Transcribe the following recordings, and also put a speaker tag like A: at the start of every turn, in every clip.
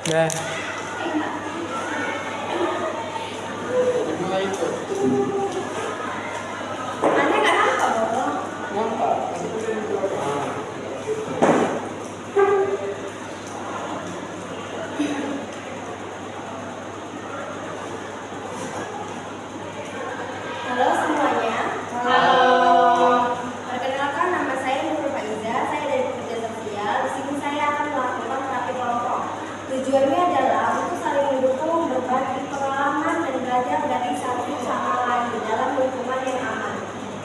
A: Ya.
B: Anda nggak nampak dong?
A: Nampak.
B: Halo semuanya.
C: Halo.
B: Perkenalkan nama saya Nur Faiza. Saya dari pekerja sosial. Di sini saya akan melakukan terapi kelompok. Tujuannya adalah untuk saling mendukung, berbagi pengalaman dan belajar dari satu sama lain dalam lingkungan yang aman.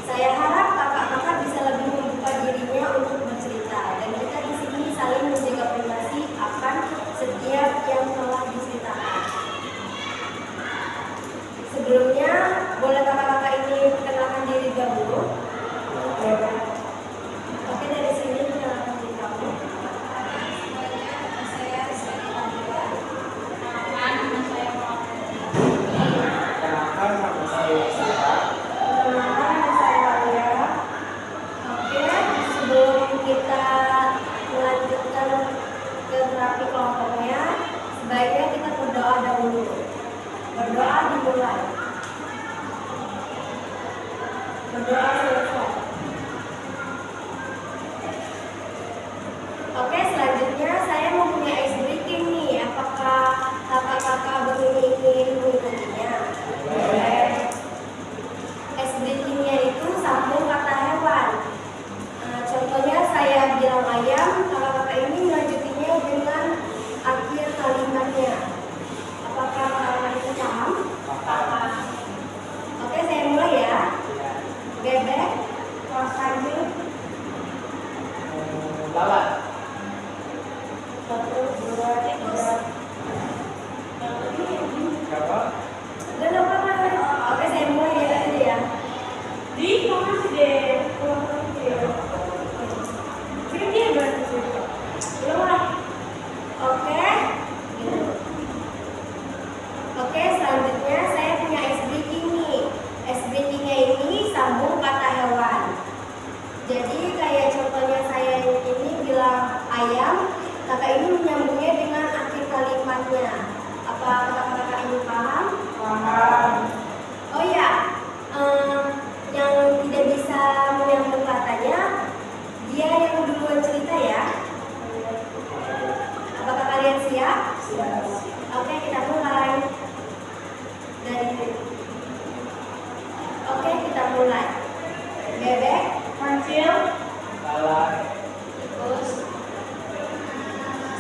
B: Saya harap kakak-kakak bisa lebih membuka dirinya untuk bercerita dan kita di sini saling menjaga privasi akan setiap yang telah diceritakan. Sebelumnya, boleh kakak-kakak ini perkenalkan diri dahulu? Oke, dari sini perkenalkan diri kamu.
A: Kenalkan nama saya Sita.
B: Perkenalkan, nama saya Alia. Oke, sebelum kita melanjutkan ke terapi kelompoknya, sebaiknya kita berdoa dahulu. Berdoa dimulai. Berdoa selesai. Oke, selanjutnya saya mempunyai ice breaking nih. Apakah kakak-kakak ingin mengikutinya? Ice breakingnya itu sambung kata hewan. Contohnya saya bilang ayam, kakak-kakak ini melanjutinya dengan akhir kalimatnya. Apakah kakak-kakak itu paham?
A: Paham.
B: Oke, saya mulai ya. Bebek, kacang,
A: Lalat.
B: 1, 2, 3.
A: Berapa?
B: Udah dapat kan? Oke, saya mulai ya tadi ya.
C: Di mana deh?
B: Ini dia berarti sih. Belum lah. Oke. Oke, selanjutnya saya punya ice breaking nih. Ice breakingnya ini sambung kata hewan. Jadi kayak contohnya saya ini bilang ayam, kakak ini menyambungnya dengan akhir kalimatnya. Apa kakak-kakak ini paham?
A: Paham.
B: Oh ya, yang tidak bisa menyambung katanya, dia yang duluan cerita ya. Apakah kalian siap?
A: Siap.
B: Oke, kita mulai. Oke, kita mulai. Bebek,
C: Kancil,
A: Lalat.
B: tikus,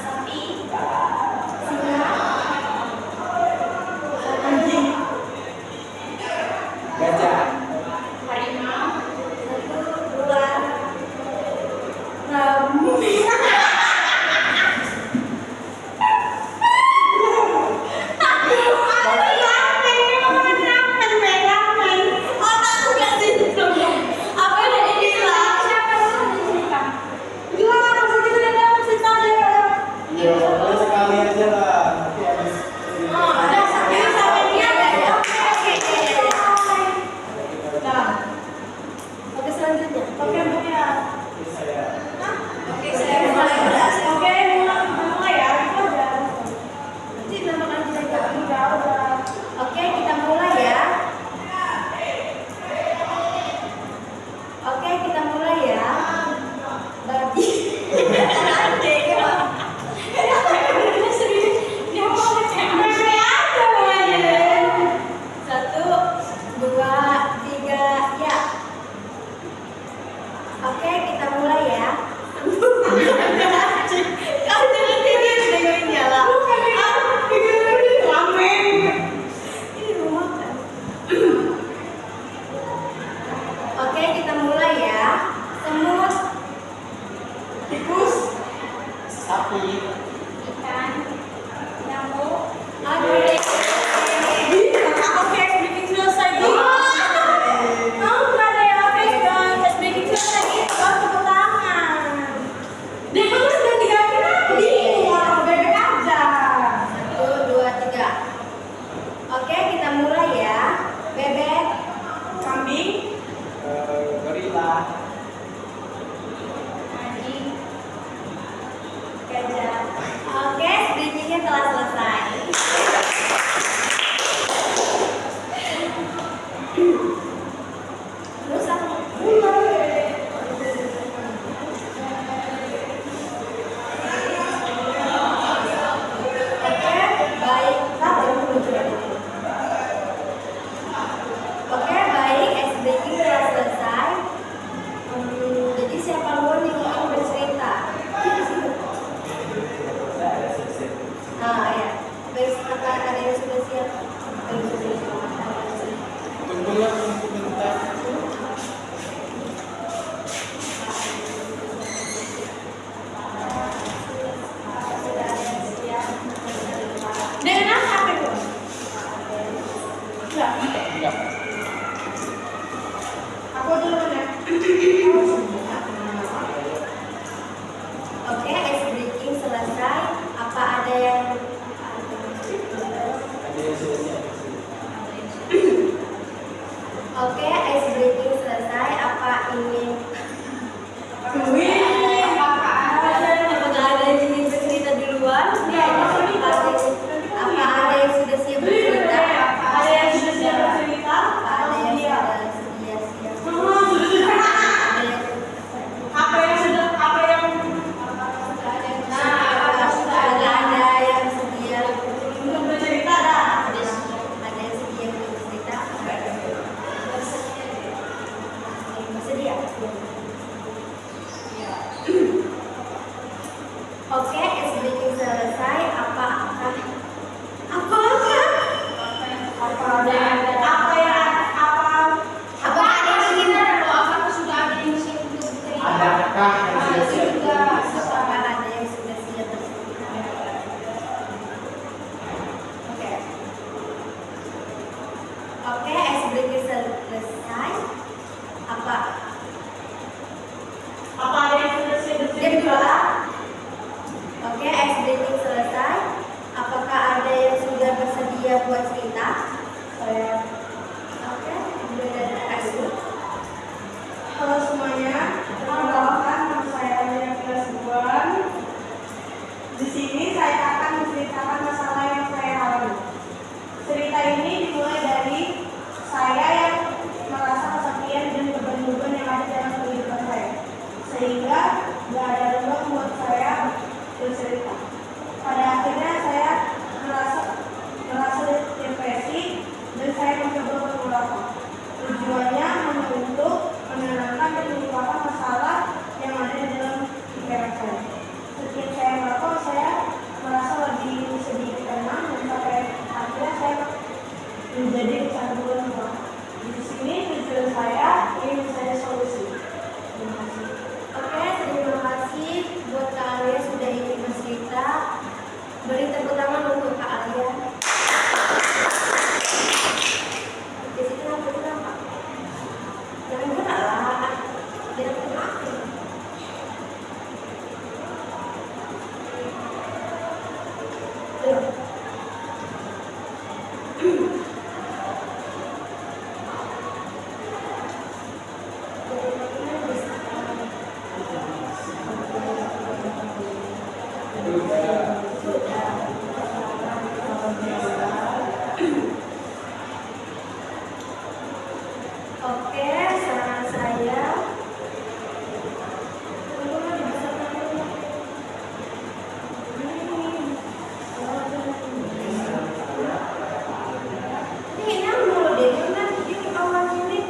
C: sapi,
B: singa,
C: anjing,
A: Gajah.
C: harimau,
B: ular, rambut.
A: Iya, boleh sekali aja lah. Nanti habis ini.
B: Oke, selanjutnya.
C: oke punya,
A: Ini saya.
B: Oke, saya mulai.
C: oke mulai ya, itu aja,
B: Nanti nama kan kita
C: udah,
B: Oke, kita mulai ya. Oke, kita mulai ya. Babi. Oke, saran saya ini nyambung deh, karena di awal ini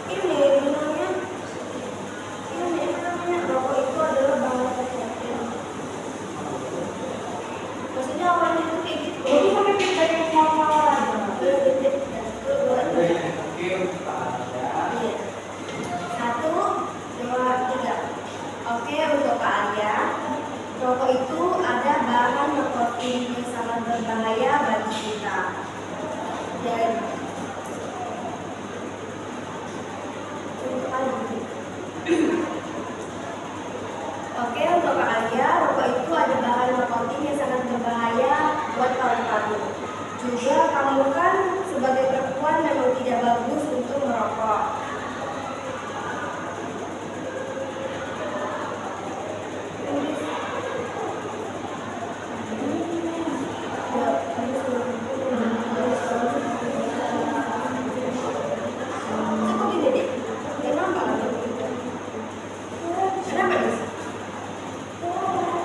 B: bilangnya ini apa namanya, rokok itu adalah bahan kesehatan. Maksudnya awalnya itu kayak gitu.
C: Jadi pakai pizza yang sama-sama.
B: Iya. 1, 2, 3. Oke, untuk Kak Arya, rokok itu ada bahan nikotin yang sangat berbahaya bagi kita. Dan oke, untuk Kak Arya, rokok itu ada bahan nikotin yang sangat berbahaya buat kamu. Juga kamu kan sebagai perempuan memang tidak bagus untuk merokok. Cukup ini deh. Kenapa? Kenapa nih?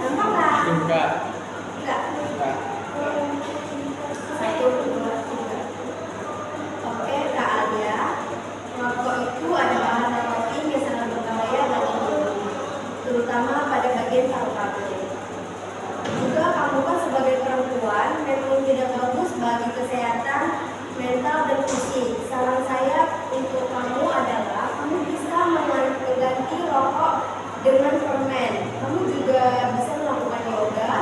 B: Nampak nggak?
A: Enggak.
B: Enggak.
A: Enggak.
B: 1, 2, 3. Oke, Kak Alia, rokok itu ada bahan nikotin yang sangat berbahaya bagi tubuh, terutama pada bagian paru-paru. Juga kamu kan sebagai perempuan memang tidak bagus bagi kesehatan mental dan fisik. Saran saya untuk kamu adalah kamu bisa mengganti rokok dengan permen. Kamu juga bisa melakukan yoga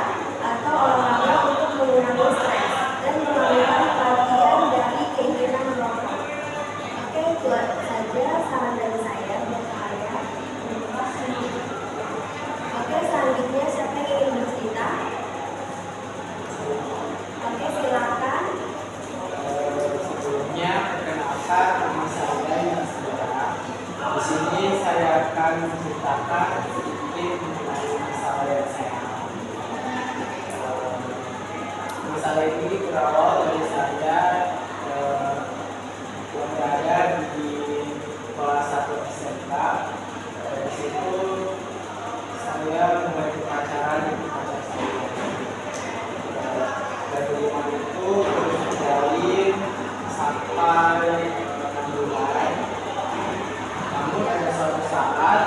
B: atau olahraga untuk mengurangi stres dan mengalihkan perhatian dari keinginan merokok. Oke, itu saja saran dari saya buat kalian. Oke, selanjutnya siapa yang ingin bercerita? Oke, silakan.
A: Sebelumnya perkenalkan nama saya Mas Dara. Di sini saya akan menceritakan sedikit mengenai masalah yang saya alami. Masalah ini berawal dari saya berada di kelas 1 SMK. Dari situ saya mulai pacaran dengan pacar saya. Dari rumah itu terus menjalin sampai 6 bulan. Namun ada suatu saat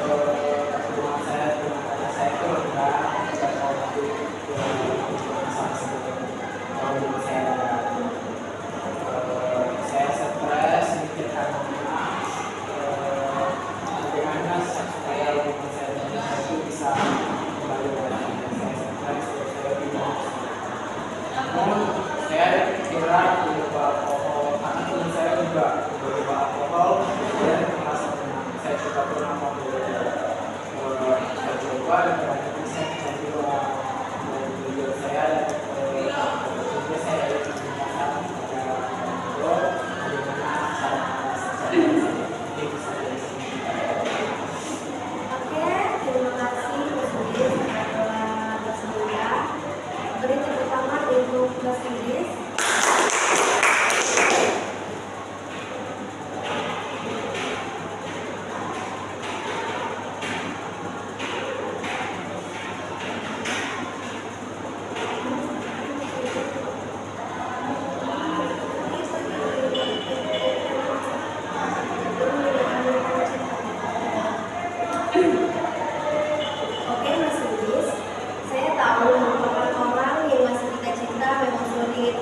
A: hubungan saya dengan pacar saya itu renggang pada waktu masa sebelum hubungan saya saya stres mikir karena bagaimana supaya hubungan saya dengan saya itu bisa kembali lagi. Saya stres, saya bingung. Namun saya kira beberapa alkohol, karena teman saya juga beberapa alkohol dan merasa tenang. Saya coba pernah saya coba dan ternyata saya mencoba dari video saya dan juga saya ada penjelasan pada video bagaimana cara saya bisa dari sini.
B: Oke, terima kasih Mas Udis telah bersedia. Beri tepuk tangan untuk Mas Udis. Oke Mas Udis, saya tahu merupakan orang yang masih kita cinta memang sulit.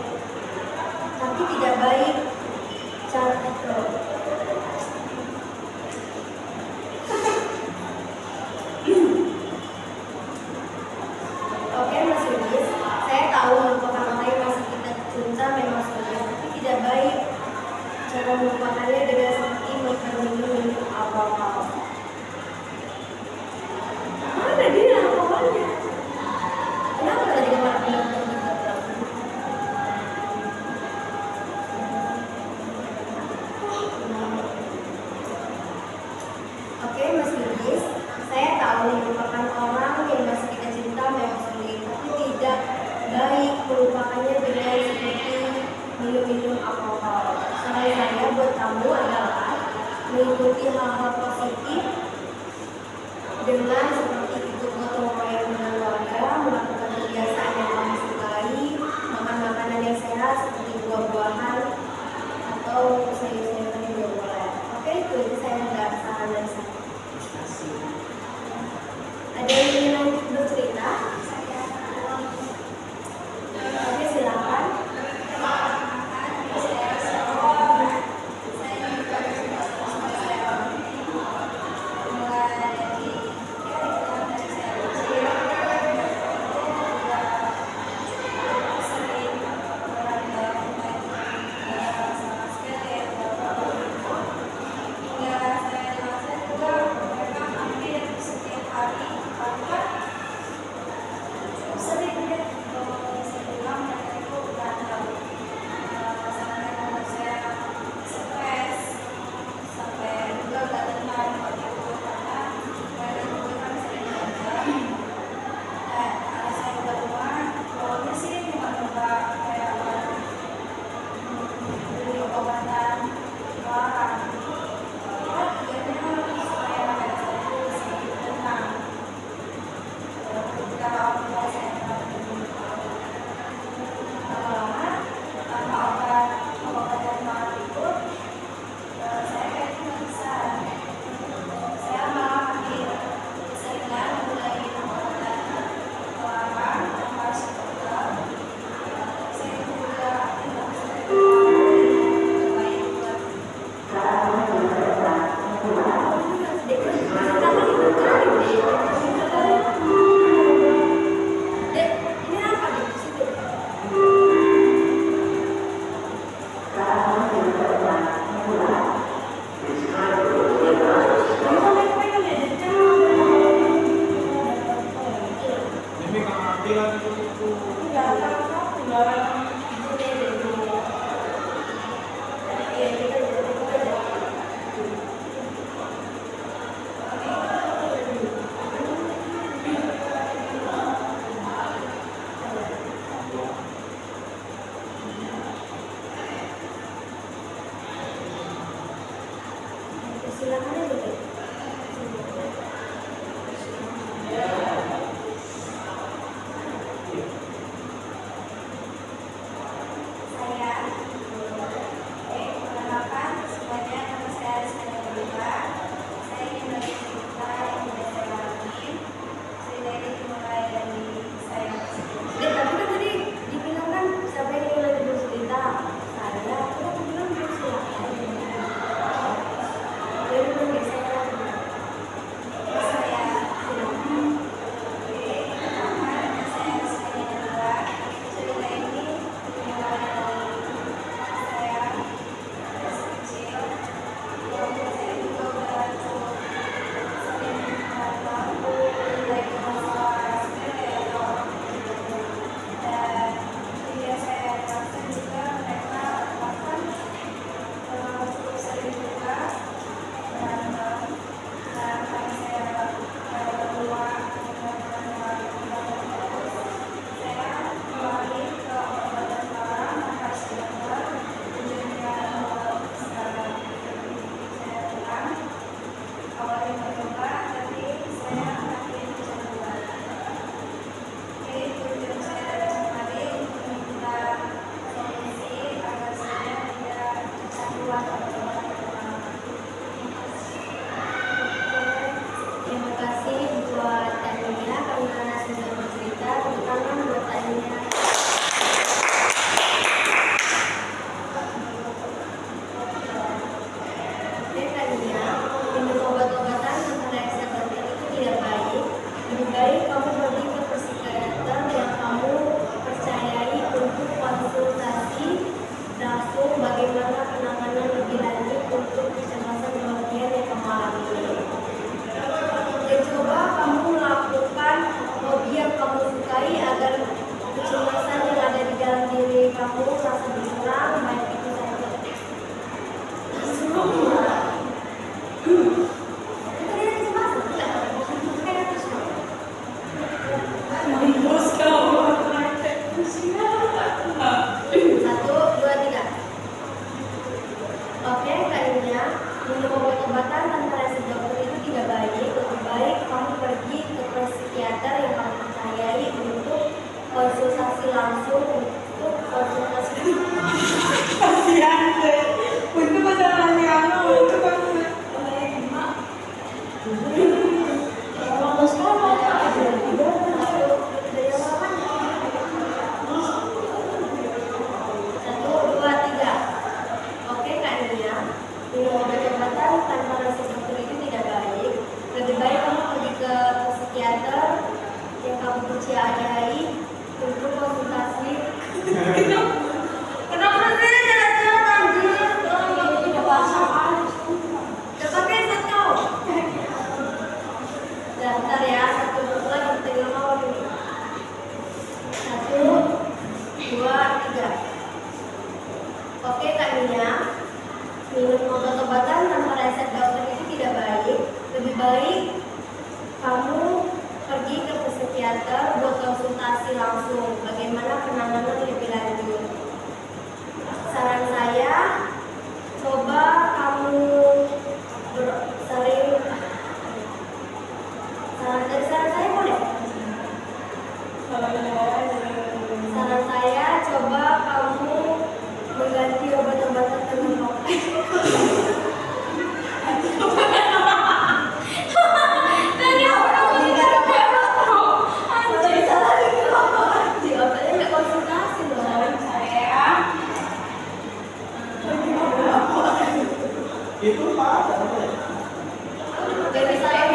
B: melupakannya dengan seperti minum-minum alkohol. Saran saya buat kamu adalah mengikuti hal-hal positif dengan seperti ikut gotong royong dengan keluarga, melakukan kebiasaan yang kamu sukai, makan makanan yang sehat seperti buah-buahan atau sayur-sayuran juga boleh. Oke, itu aja saya ada saran dari saya. Ada yang ingin lanjut bercerita? Oke, silakan. langsung bagaimana penanganan lebih lanjut. Saran saya, coba kamu sering saran saya boleh? Saran saya, coba kamu mengganti obat-obatan dengan lokal.
A: Itu Pak, apa ya?
B: Dari saya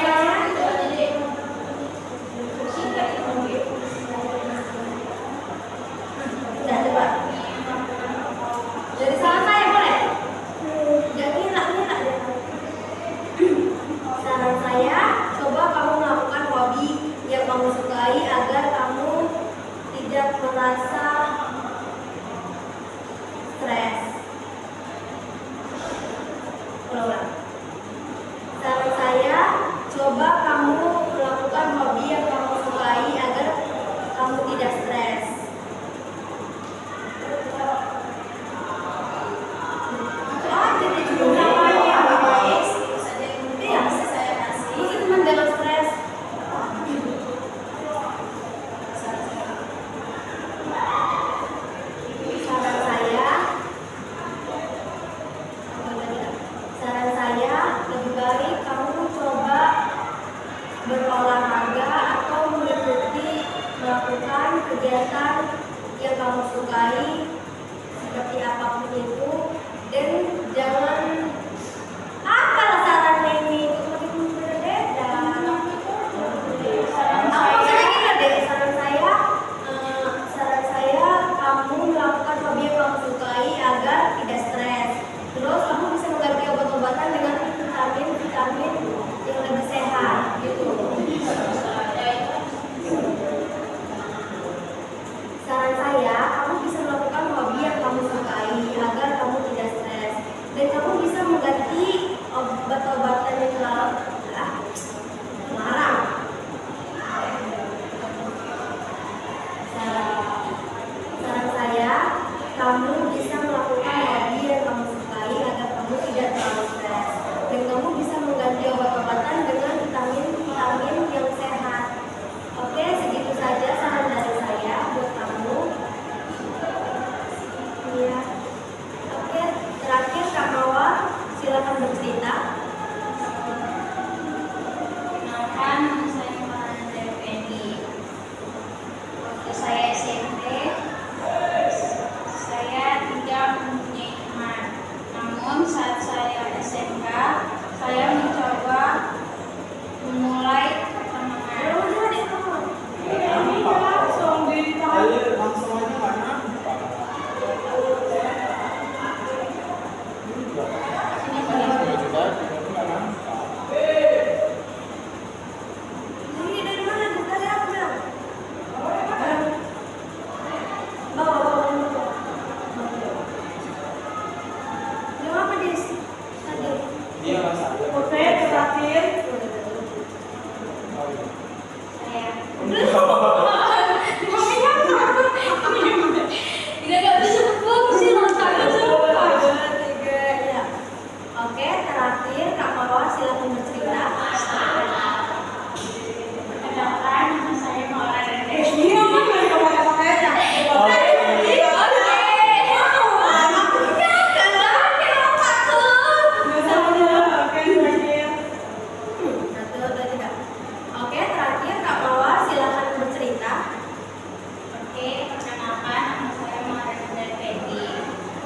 B: sudah coba. Dari saran saya boleh? Jangan ngelak deh. Saran saya, coba kamu melakukan hobi yang kamu sukai agar kamu tidak merasa stres. Ulang. Saran saya, coba kamu melakukan hobi yang kamu sukai agar kamu tidak stres. Jadi cuma iya, mungkin teman jangan stres. Saran saya lebih baik kamu coba berolahraga atau melakukan kegiatan yang kamu sukai seperti apapun itu, dan jangan apalah saran ini itu makin berbeda. Aku sedikit deh saran saya kamu melakukan hobi yang kamu sukai agar tidak stres. Terus kamu bisa mengganti obat-obatan dengan vitamin yang lebih sehat gitu. Saran saya, kamu bisa melakukan hobi yang kamu sukai agar kamu tidak stres, dan kamu bisa mengganti obat-obatan yang larang. Saran saya, kamu bisa melakukan hobi yang kamu sukai agar kamu tidak terlalu stres, dan kamu bisa mengganti obat-obatan dengan vitamin yang sehat. Oke, segitu saja saran dari saya buat kamu. Iya. Oke, terakhir Kak Mawar, silakan bercerita.
D: Kenalkan, nama saya Maulana Effendi. Waktu saya SMP, saya tidak mempunyai teman. Namun saat saya SMK, saya mencoba memulai pertemanan.
C: Langsung ditahan.
A: Ayo langsung aja nggak nampak.
D: Sini.
B: Ini dari mana? Dari apa bilang? Bawa. Belum apa Dis? Tadi.
A: Dia nggak sadar.
C: Oke, terakhir.
D: Saya
B: Tidak bisa berfungsi langsung ya. Oke, terakhir Kak Mawar silakan bercerita.
D: Perkenalkan, nama saya Maulana Effendi.
C: Iya, kan dari kata-katanya.
B: Oke, terakhir Kak Mawar silakan bercerita.
D: Oke, perkenalkan, nama saya Maulana Effendi.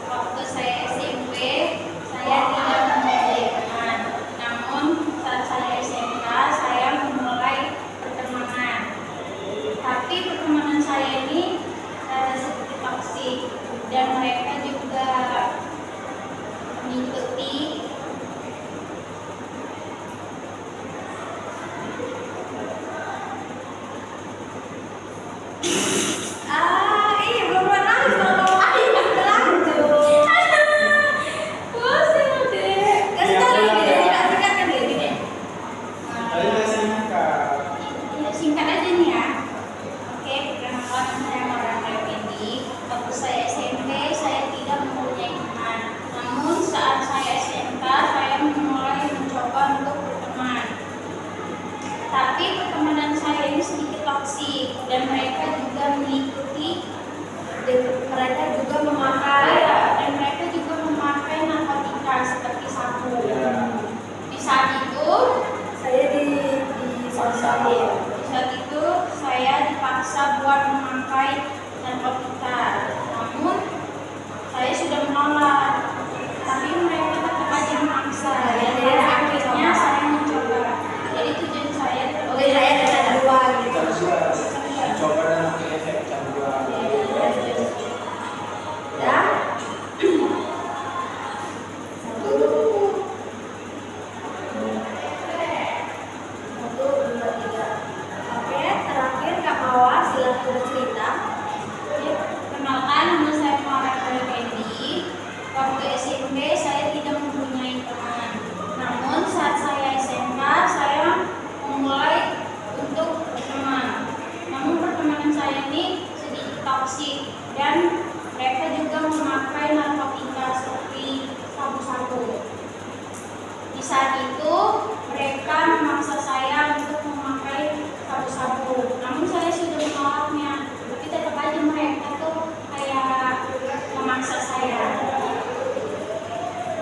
D: Waktu saya SMP, saya tidak mempunyai teman. Namun saat saya SMK, saya memulai pertemanan. Tapi pertemanan saya ini rada sedikit toksik, dan mereka juga mengikuti
B: Iya belum pernah kalau lanjut.
D: pusing deh.
B: Kasih tahu dia singkat-singkat gini.
A: Ayo saya singkat.
D: Ya, singkat aja nih ya. Oke, perkenalkan, dan mereka juga memakai narkotika seperti sabu-sabu. Di saat itu mereka memaksa saya untuk memakai sabu-sabu, namun saya sudah menolaknya, tapi tetap aja mereka tuh kayak memaksa saya.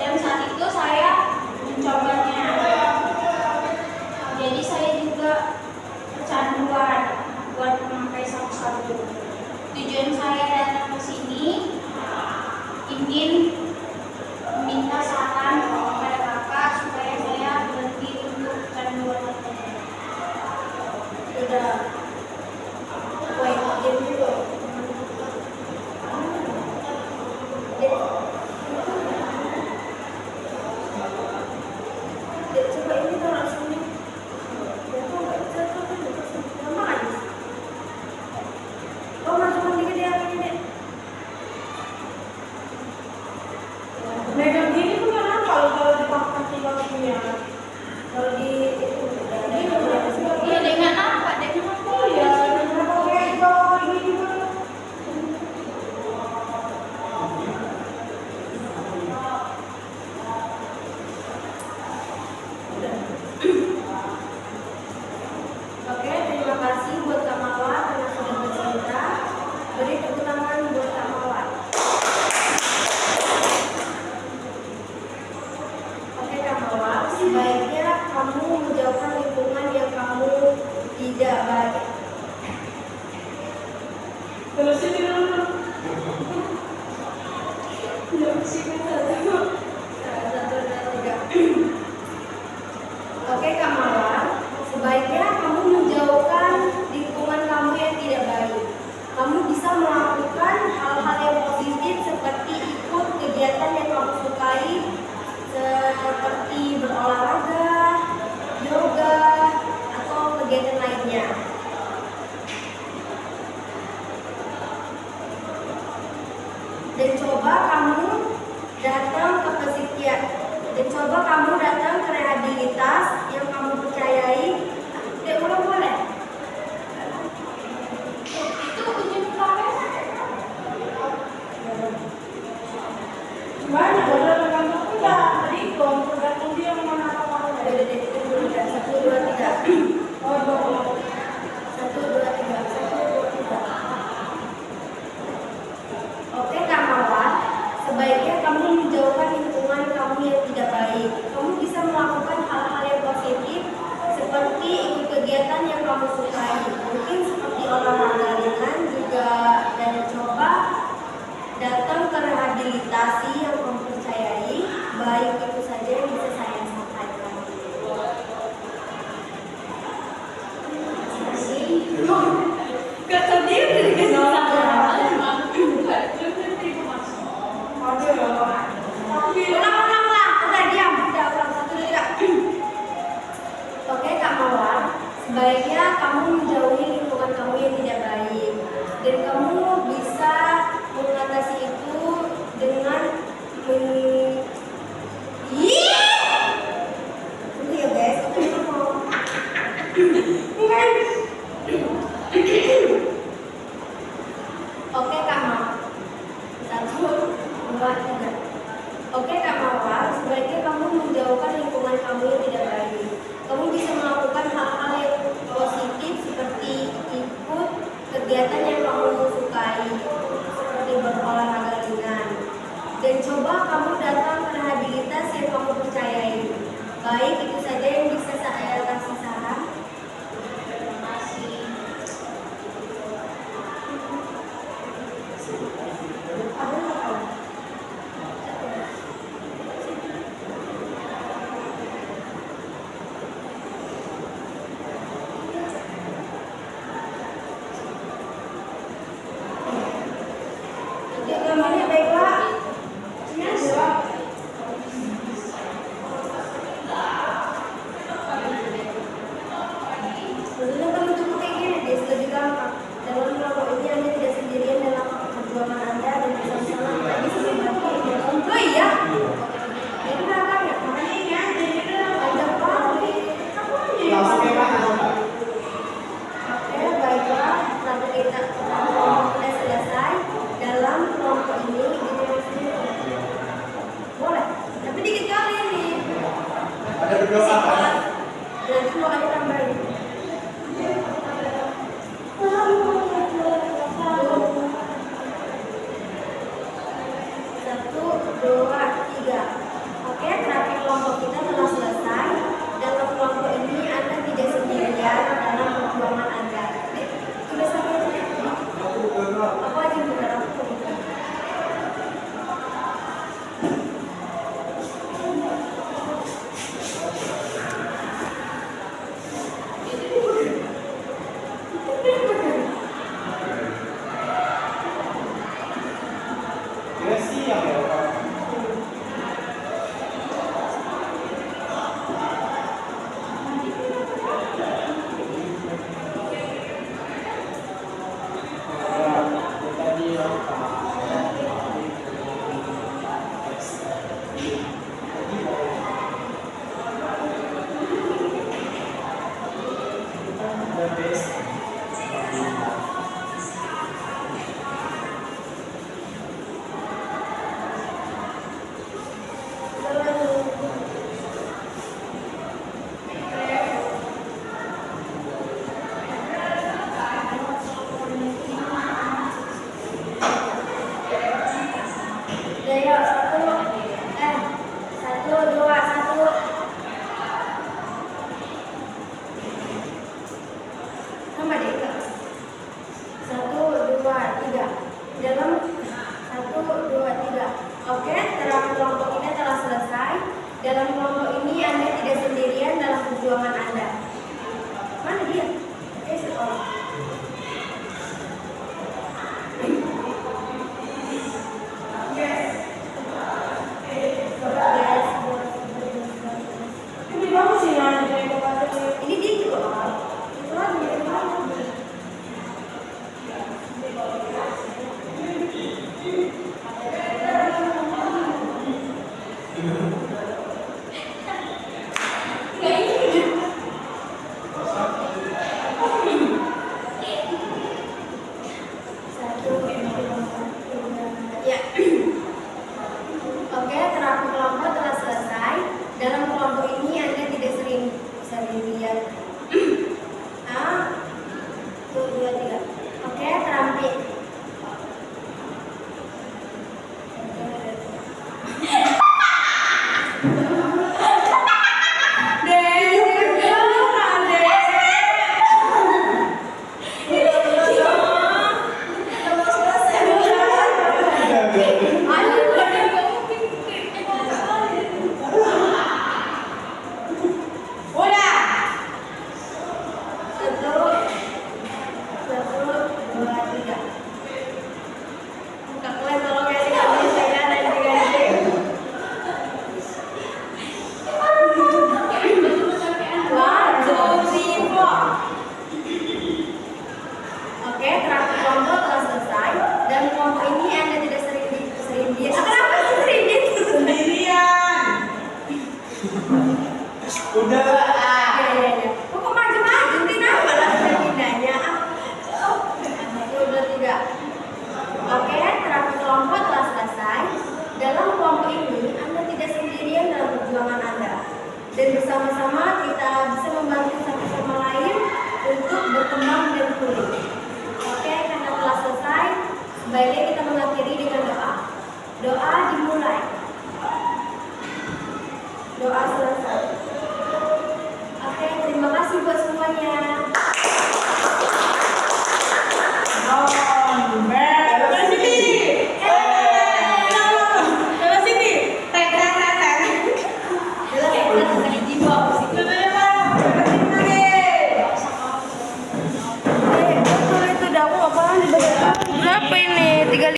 D: Dan saat itu saya mencobanya. Jadi saya juga kecanduan buat memakai sabu-sabu. Tujuan saya datang ke sini ingin meminta saran kepada Kakak supaya saya berhenti untuk kecanduan itu.
B: Udah. Wait, diam dulu. Coba ini taruh sini. Oh, masukkan dikit ya, ini deh.
C: Megang gini tuh kenapa kalau dipakai kakinya?
B: Kalau di itu dari
D: Iya, dengan apa? Dengan apa?
C: Iya, kenapa megang gini tuh?
B: Oke, terima kasih buat Kak Mawar karena sudah bercerita. Beri tepuk tangan buat Kak Mawar. Oke Kak Mawar, sebaiknya kamu menjauhkan lingkungan yang kamu tidak baik.
C: Terusin dulu.
B: Satu, dua, tiga. Oke Kak Mawar, sebaiknya kamu menjauhkan lingkungan kamu yang tidak baik. Kamu bisa melakukan hal-hal yang positif seperti ikut kegiatan yang kamu sukai, seperti berolahraga, yoga, atau kegiatan lainnya. Dan coba kamu datang ke psikiater. Dan coba kamu datang ke rehabilitas yang kamu percayai. Dek, ulang boleh?
D: Itu ujung kamera.
C: Gimana? Udah tergantung udah. Terhitung, tergantung dia mana apa
B: Udah, dek, dulu dah. 1, 2, 3.
C: Oh,
B: 1, 2, 3. 1, 2, 3. Oke Kak Mawar, sebaiknya kamu menjauhkan lingkungan kamu yang tidak baik. Kamu bisa melakukan hal-hal yang positif seperti ikut kegiatan yang kamu sukai. Mungkin seperti olahraga ringan juga, dan coba datang ke rehabilitasi yang kamu percayai. Baik, itu saja yang bisa saya sampaikan. Terima kasih.
C: gak terdiri dari gejala.
B: Ulang. Udah diam. Udah ulang 1, 2, 3. Oke Kak Mawar, sebaiknya kamu menjauhi lingkungan kamu yang tidak baik. Dan kamu bisa mengatasi itu dengan Tunggu ya guys, aku mau. Oke Kak Mawar. 1, 2, 3. Oke Kak Mawar, sebaiknya kamu menjauhkan lingkungan kamu yang tidak baik. Kamu bisa melakukan hal-hal yang positif seperti ikut kegiatan yang kamu sukai, seperti berolahraga ringan. Dan coba kamu datang ke rehabilitas yang kamu percayai. Baik, itu saja yang bisa saya kasih saran.
D: Terima kasih.
B: Gambarnya baiklah. Tentunya kamu cukup kayak gini deh, lebih gampang. Dalam kelompok ini Anda tidak sendirian dalam perjuangan Anda dan bersama-sama kita bisa membantu. Oh iya. Ini belakang ya? Makanya ini aja. Ada apa?
A: Langsung ke mana?
B: Oke, baiklah. Lalu kita sudah selesai. dua, tiga. Oke, terapi kelompok kita telah selesai. Dalam kelompok ini Anda tidak sendirian dalam perjuangan Anda. Sudah sampai tadi? Apa aja yang benar aku?
A: Kira sih yang ya Pak.
B: Daya satu, dua, satu. Tambah deh, Kak. Satu, dua, tiga. Dalam satu, dua, tiga. Oke, terapi kelompok ini telah selesai. Dalam kelompok ini Anda tidak sendirian dalam perjuangan Anda. Mana dia? Sekolah.
C: Ini bagus sih yang dari kota
B: Ini dia juga. Itu lagi, itu lagi. Satu, dua, tiga. Ya.